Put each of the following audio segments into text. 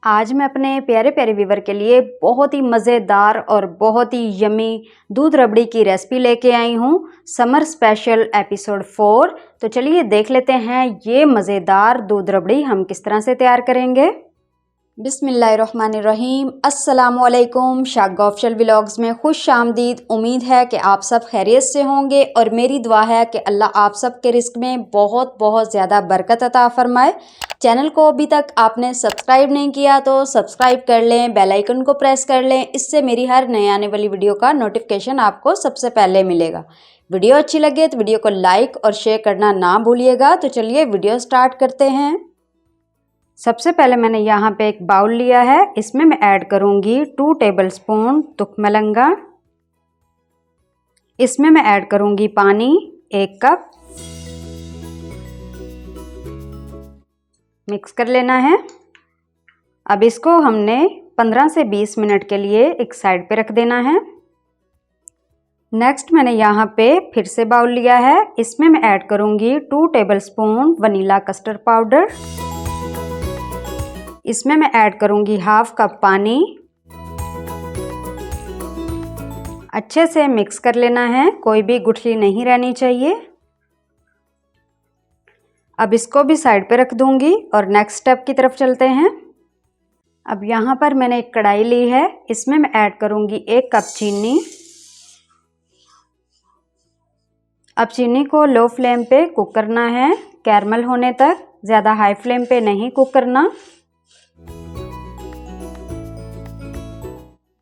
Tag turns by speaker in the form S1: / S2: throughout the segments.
S1: आज मैं अपने प्यारे प्यारे व्यूवर के लिए बहुत ही मज़ेदार और बहुत ही यमी दूध रबड़ी की रेसिपी लेके आई हूँ। Summer special episode 4। तो चलिए देख लेते हैं ये मज़ेदार दूध रबड़ी हम किस तरह से तैयार करेंगे। बिस्मिल्लाहिर्रहमानिर्रहीम। अस्सलामुअलैकुम। शागा ऑफिशियल व्लॉग्स में खुश आमदीद। उम्मीद है कि आप सब खैरियत से होंगे और मेरी दुआ है कि अल्लाह आप सब के रिस्क में बहुत बहुत ज़्यादा बरकत अता फरमाए। चैनल को अभी तक आपने सब्सक्राइब नहीं किया तो सब्सक्राइब कर लें, बेल आइकन को प्रेस कर लें। इससे मेरी हर नए आने वाली वीडियो का नोटिफिकेशन आपको सबसे पहले मिलेगा। वीडियो अच्छी लगे तो वीडियो को लाइक और शेयर करना ना भूलिएगा। तो चलिए वीडियो स्टार्ट करते हैं। सबसे पहले मैंने यहाँ पे एक बाउल लिया है, इसमें मैं ऐड करूँगी 2 टेबलस्पून तुकमलंगा। इसमें मैं ऐड करूँगी पानी 1 कप। मिक्स कर लेना है। अब इसको हमने 15 से 20 मिनट के लिए एक साइड पे रख देना है। नेक्स्ट मैंने यहाँ पे फिर से बाउल लिया है, इसमें मैं ऐड करूँगी 2 टेबलस्पून वनीला कस्टर्ड पाउडर। इसमें मैं ऐड करूँगी 1/2 कप पानी। अच्छे से मिक्स कर लेना है, कोई भी गुठली नहीं रहनी चाहिए। अब इसको भी साइड पे रख दूँगी और नेक्स्ट स्टेप की तरफ चलते हैं। अब यहाँ पर मैंने एक कढ़ाई ली है, इसमें मैं ऐड करूँगी 1 कप चीनी। अब चीनी को लो फ्लेम पे कुक करना है कैरमल होने तक, ज़्यादा हाई फ्लेम पे नहीं कुक करना।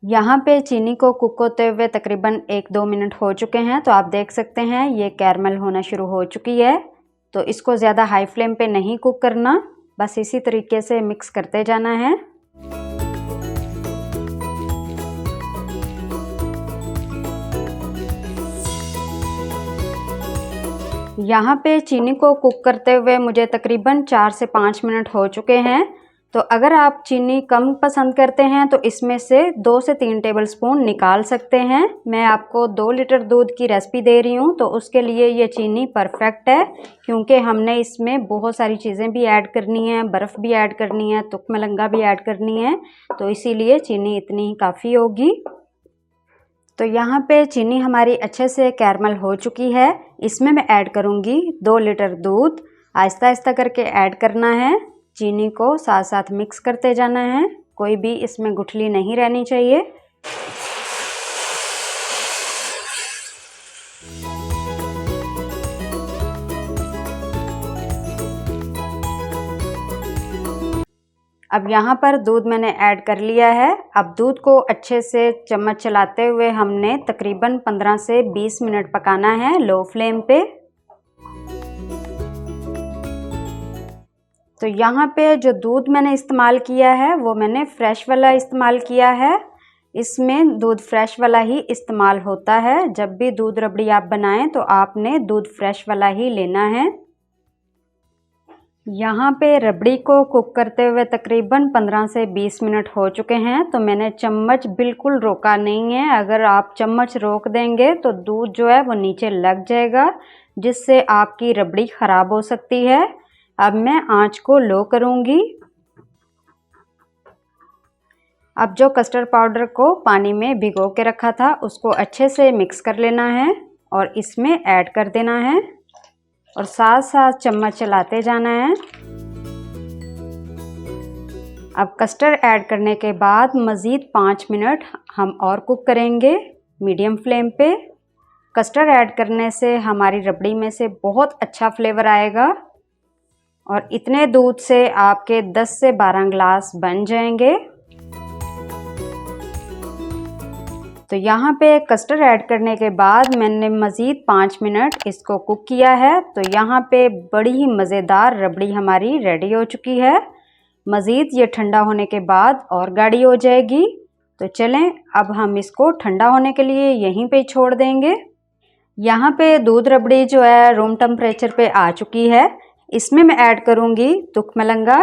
S1: यहाँ पे चीनी को कुक होते हुए तकरीबन 1-2 मिनट हो चुके हैं, तो आप देख सकते हैं ये कैरमल होना शुरू हो चुकी है। तो इसको ज़्यादा हाई फ्लेम पे नहीं कुक करना, बस इसी तरीके से मिक्स करते जाना है। यहाँ पे चीनी को कुक करते हुए मुझे तकरीबन 4 से 5 मिनट हो चुके हैं। तो अगर आप चीनी कम पसंद करते हैं तो इसमें से 2 से 3 टेबलस्पून निकाल सकते हैं। मैं आपको 2 लीटर दूध की रेसिपी दे रही हूँ, तो उसके लिए ये चीनी परफेक्ट है, क्योंकि हमने इसमें बहुत सारी चीज़ें भी ऐड करनी है, बर्फ़ भी ऐड करनी है, तुकमलंगा भी ऐड करनी है, तो इसीलिए चीनी इतनी ही काफ़ी होगी। तो यहाँ पे चीनी हमारी अच्छे से कैरमल हो चुकी है। इसमें मैं ऐड करूँगी 2 लीटर दूध। आहिस्ता आहिस्ता करके ऐड करना है, चीनी को साथ साथ मिक्स करते जाना है, कोई भी इसमें गुठली नहीं रहनी चाहिए। अब यहाँ पर दूध मैंने ऐड कर लिया है। अब दूध को अच्छे से चम्मच चलाते हुए हमने तकरीबन 15 से 20 मिनट पकाना है लो फ्लेम पे। तो यहाँ पे जो दूध मैंने इस्तेमाल किया है वो मैंने फ्रेश वाला इस्तेमाल किया है। इसमें दूध फ्रेश वाला ही इस्तेमाल होता है। जब भी दूध रबड़ी आप बनाएं तो आपने दूध फ्रेश वाला ही लेना है। यहाँ पे रबड़ी को कुक करते हुए तकरीबन 15 से 20 मिनट हो चुके हैं, तो मैंने चम्मच बिल्कुल रोका नहीं है। अगर आप चम्मच रोक देंगे तो दूध जो है वो नीचे लग जाएगा, जिससे आपकी रबड़ी ख़राब हो सकती है। अब मैं आंच को लो करूँगी। अब जो कस्टर्ड पाउडर को पानी में भिगो के रखा था उसको अच्छे से मिक्स कर लेना है और इसमें ऐड कर देना है और साथ साथ चम्मच चलाते जाना है। अब कस्टर्ड ऐड करने के बाद मज़ीद 5 मिनट हम और कुक करेंगे मीडियम फ्लेम पे। कस्टर्ड ऐड करने से हमारी रबड़ी में से बहुत अच्छा फ्लेवर आएगा और इतने दूध से आपके 10 से 12 ग्लास बन जाएंगे। तो यहाँ पे कस्टर्ड ऐड करने के बाद मैंने मज़ीद 5 मिनट इसको कुक किया है। तो यहाँ पे बड़ी ही मज़ेदार रबड़ी हमारी रेडी हो चुकी है। मज़ीद ये ठंडा होने के बाद और गाढ़ी हो जाएगी। तो चलें अब हम इसको ठंडा होने के लिए यहीं पे छोड़ देंगे। यहाँ पे दूध रबड़ी जो है रूम टेम्परेचर पे आ चुकी है। इसमें मैं ऐड करूँगी तुकमलंगा,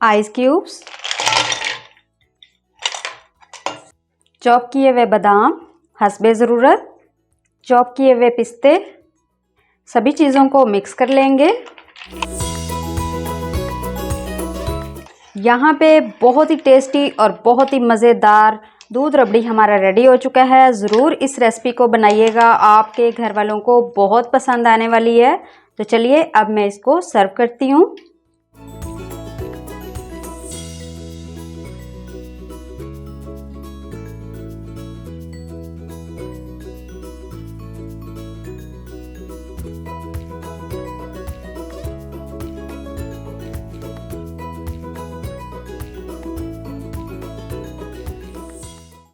S1: आइस क्यूब्स, चॉप किए हुए बादाम हस्बे ज़रूरत, चॉप किए हुए पिस्ते, सभी चीज़ों को मिक्स कर लेंगे। यहाँ पे बहुत ही टेस्टी और बहुत ही मज़ेदार दूध रबड़ी हमारा रेडी हो चुका है। ज़रूर इस रेसिपी को बनाइएगा, आपके घर वालों को बहुत पसंद आने वाली है। तो चलिए अब मैं इसको सर्व करती हूँ।